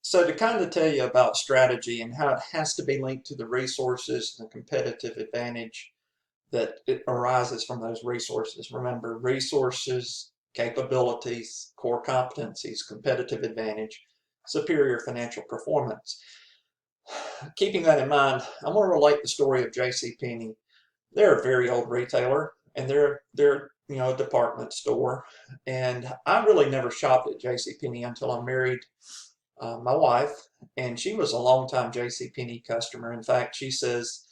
So to kind of tell you about strategy and how it has to be linked to the resources and the competitive advantage that it arises from those resources. Remember, resources, capabilities, core competencies, competitive advantage, superior financial performance. Keeping that in mind, I'm going to relate the story of JCPenney. They're a very old retailer, and they're a department store. And I really never shopped at JCPenney until I married my wife, and she was a longtime JCPenney customer. In fact, she says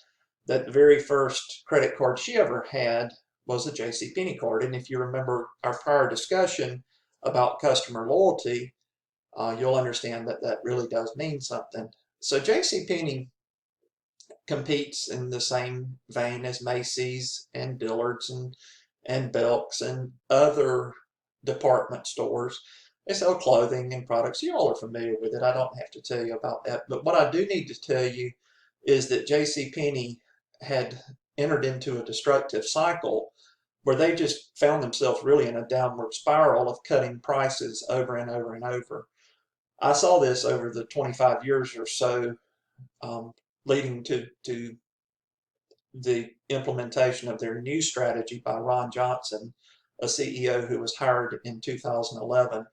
that the very first credit card she ever had was a JCPenney card. And if you remember our prior discussion about customer loyalty, you'll understand that that really does mean something. So JCPenney competes in the same vein as Macy's and Dillard's and Belk's and other department stores. They sell clothing and products. You all are familiar with it. I don't have to tell you about that. But what I do need to tell you is that JCPenney had entered into a destructive cycle where they just found themselves really in a downward spiral of cutting prices over and over and over. I saw this over the 25 years or so um, leading to the implementation of their new strategy by Ron Johnson, a CEO who was hired in 2011.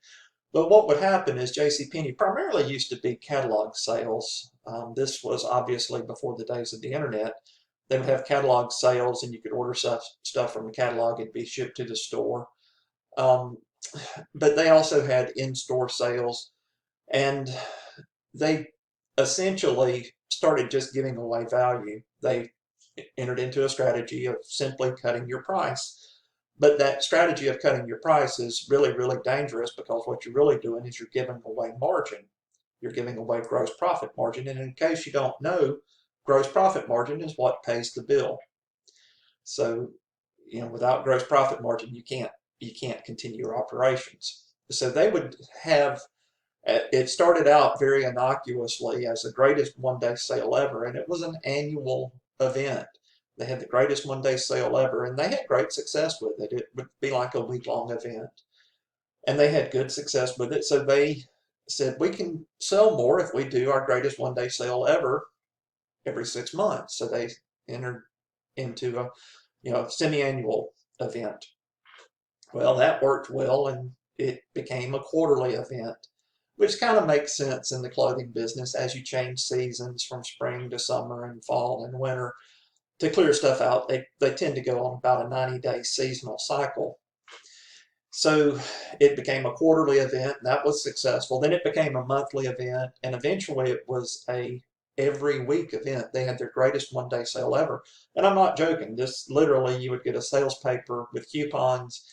But what would happen is JCPenney primarily used to be catalog sales. This was obviously before the days of the internet. They would have catalog sales, and you could order stuff from the catalog and be shipped to the store. Um, but they also had in-store sales, and they essentially started just giving away value. They entered into a strategy of simply cutting your price. But that strategy of cutting your price is really, really dangerous because what you're really doing is you're giving away margin. You're giving away gross profit margin. And in case you don't know, gross profit margin is what pays the bill. So, without gross profit margin, you can't continue your operations. So they would have it started out very innocuously as the greatest one-day sale ever, and it was an annual event. They had the greatest one-day sale ever, and they had great success with it. It would be like a week-long event, and they had good success with it. So they said, we can sell more if we do our greatest one-day sale ever every 6 months. So they entered into a semi-annual event. Well, that worked well, and it became a quarterly event, which kind of makes sense in the clothing business as you change seasons from spring to summer and fall and winter. To clear stuff out, they tend to go on about a 90-day seasonal cycle. So it became a quarterly event, and that was successful. Then it became a monthly event, and eventually it was a every week event. They had their greatest one-day sale ever. And I'm not joking. This literally, you would get a sales paper with coupons,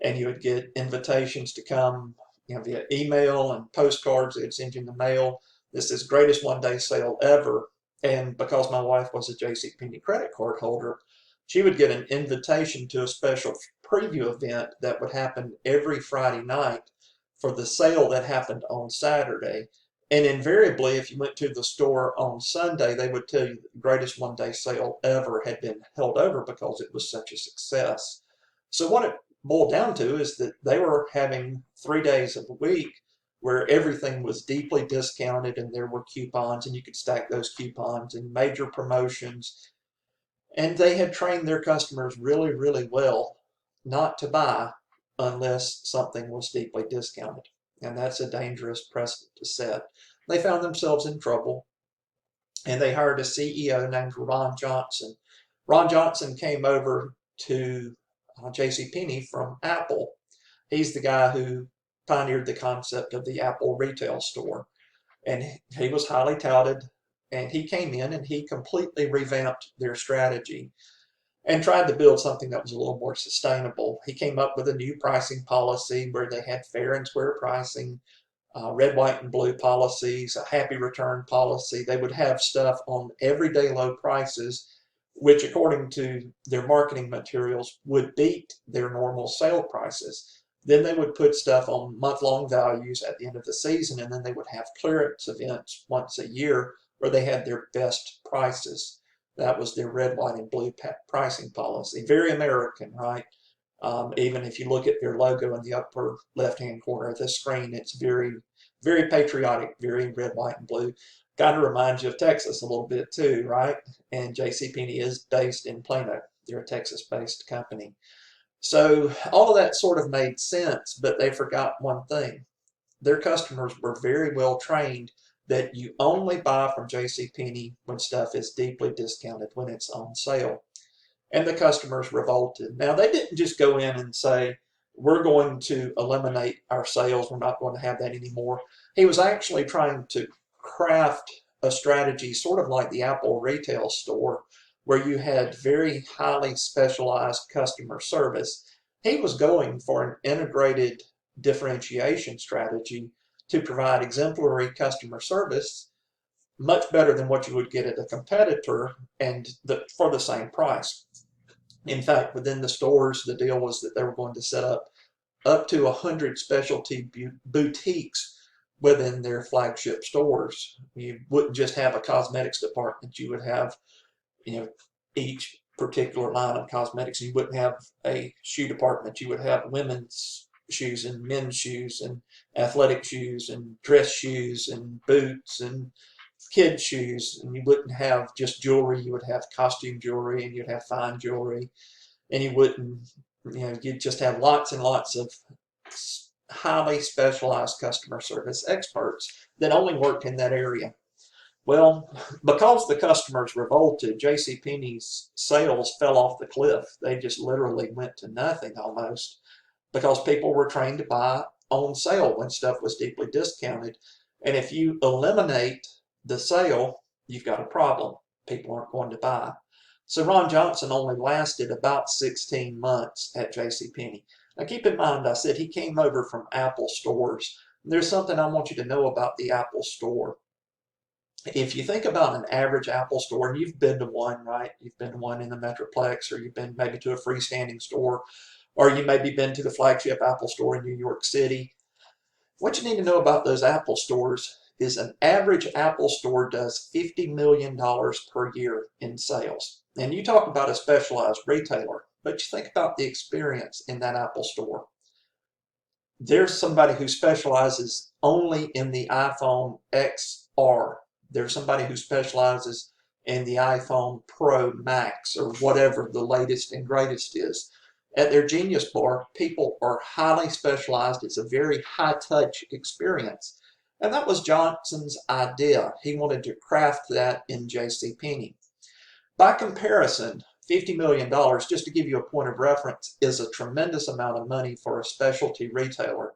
and you would get invitations to come, via email and postcards. They'd send you in the mail. This is greatest one-day sale ever. And because my wife was a JCPenney credit card holder, she would get an invitation to a special preview event that would happen every Friday night for the sale that happened on Saturday. And invariably, if you went to the store on Sunday, they would tell you that the greatest one-day sale ever had been held over because it was such a success. So what it boiled down to is that they were having 3 days of the week where everything was deeply discounted, and there were coupons, and you could stack those coupons and major promotions. And they had trained their customers really, really well not to buy unless something was deeply discounted. And that's a dangerous precedent to set. They found themselves in trouble, and they hired a CEO named Ron Johnson. Ron Johnson came over to JCPenney from Apple. He's the guy who pioneered the concept of the Apple retail store. And he was highly touted, and he came in and he completely revamped their strategy and tried to build something that was a little more sustainable. He came up with a new pricing policy where they had fair and square pricing, red, white, and blue policies, a happy return policy. They would have stuff on everyday low prices, which according to their marketing materials would beat their normal sale prices. Then they would put stuff on month-long values at the end of the season, and then they would have clearance events once a year where they had their best prices. That was their red, white, and blue pricing policy. Very American, right? Even if you look at their logo in the upper left-hand corner of the screen, it's very Very patriotic, very red, white, and blue. Kind of reminds you of Texas a little bit too, right? And JCPenney is based in Plano. They're a Texas-based company. So all of that sort of made sense, but they forgot one thing. Their customers were very well trained that you only buy from JCPenney when stuff is deeply discounted, when it's on sale. And the customers revolted. Now, they didn't just go in and say, we're going to eliminate our sales, we're not going to have that anymore. He was actually trying to craft a strategy sort of like the Apple retail store, where you had very highly specialized customer service. He was going for an integrated differentiation strategy to provide exemplary customer service, much better than what you would get at a competitor, and for the same price. In fact, within the stores, the deal was that they were going to set up to 100 specialty boutiques within their flagship stores. You wouldn't just have a cosmetics department. You would have, each particular line of cosmetics. You wouldn't have a shoe department. You would have women's shoes and men's shoes and athletic shoes and dress shoes and boots and kids shoes. And you wouldn't have just jewelry. You would have costume jewelry, and you'd have fine jewelry. And you wouldn't, you'd just have lots and lots of highly specialized customer service experts that only worked in that area. Well, because the customers revolted, JCPenney's sales fell off the cliff. They just literally went to nothing almost, because people were trained to buy on sale when stuff was deeply discounted. And if you eliminate the sale, you've got a problem. People aren't going to buy. So Ron Johnson only lasted about 16 months at JCPenney. Now keep in mind, I said he came over from Apple stores. There's something I want you to know about the Apple store. If you think about an average Apple store, and you've been to one, right? You've been to one in the Metroplex, or you've been maybe to a freestanding store, or you maybe been to the flagship Apple store in New York City. What you need to know about those Apple stores is an average Apple store does $50 million per year in sales. And you talk about a specialized retailer, but you think about the experience in that Apple store. There's somebody who specializes only in the iPhone XR. There's somebody who specializes in the iPhone Pro Max, or whatever the latest and greatest is. At their Genius Bar, people are highly specialized. It's a very high-touch experience. And that was Johnson's idea. He wanted to craft that in JCPenney. By comparison, $50 million, just to give you a point of reference, is a tremendous amount of money for a specialty retailer,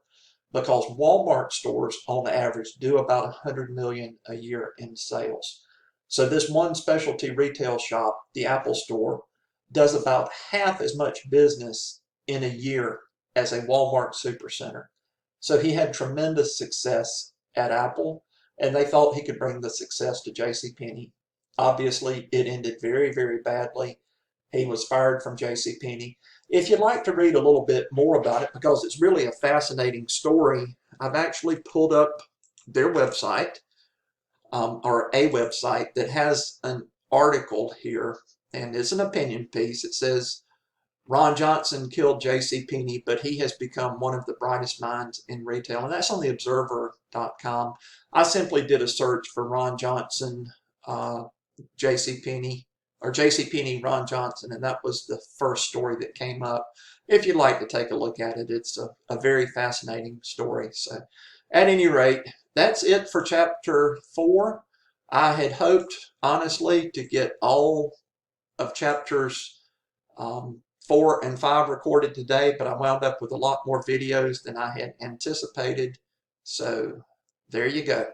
because Walmart stores on average do about $100 million a year in sales. So this one specialty retail shop, the Apple store, does about half as much business in a year as a Walmart supercenter. So he had tremendous success at Apple, and they thought he could bring the success to JCPenney. Obviously, it ended very, very badly. He was fired from JCPenney. If you'd like to read a little bit more about it, because it's really a fascinating story, I've actually pulled up their website, or a website that has an article here, and it's an opinion piece. It says, Ron Johnson killed JCPenney, but he has become one of the brightest minds in retail. And that's on the observer.com. I simply did a search for Ron Johnson, JCPenney, or JCPenney Ron Johnson, and that was the first story that came up. If you'd like to take a look at it, it's a very fascinating story. So at any rate, that's it for chapter 4. I had hoped, honestly, to get all of chapters 4 and 5 recorded today, but I wound up with a lot more videos than I had anticipated. So there you go.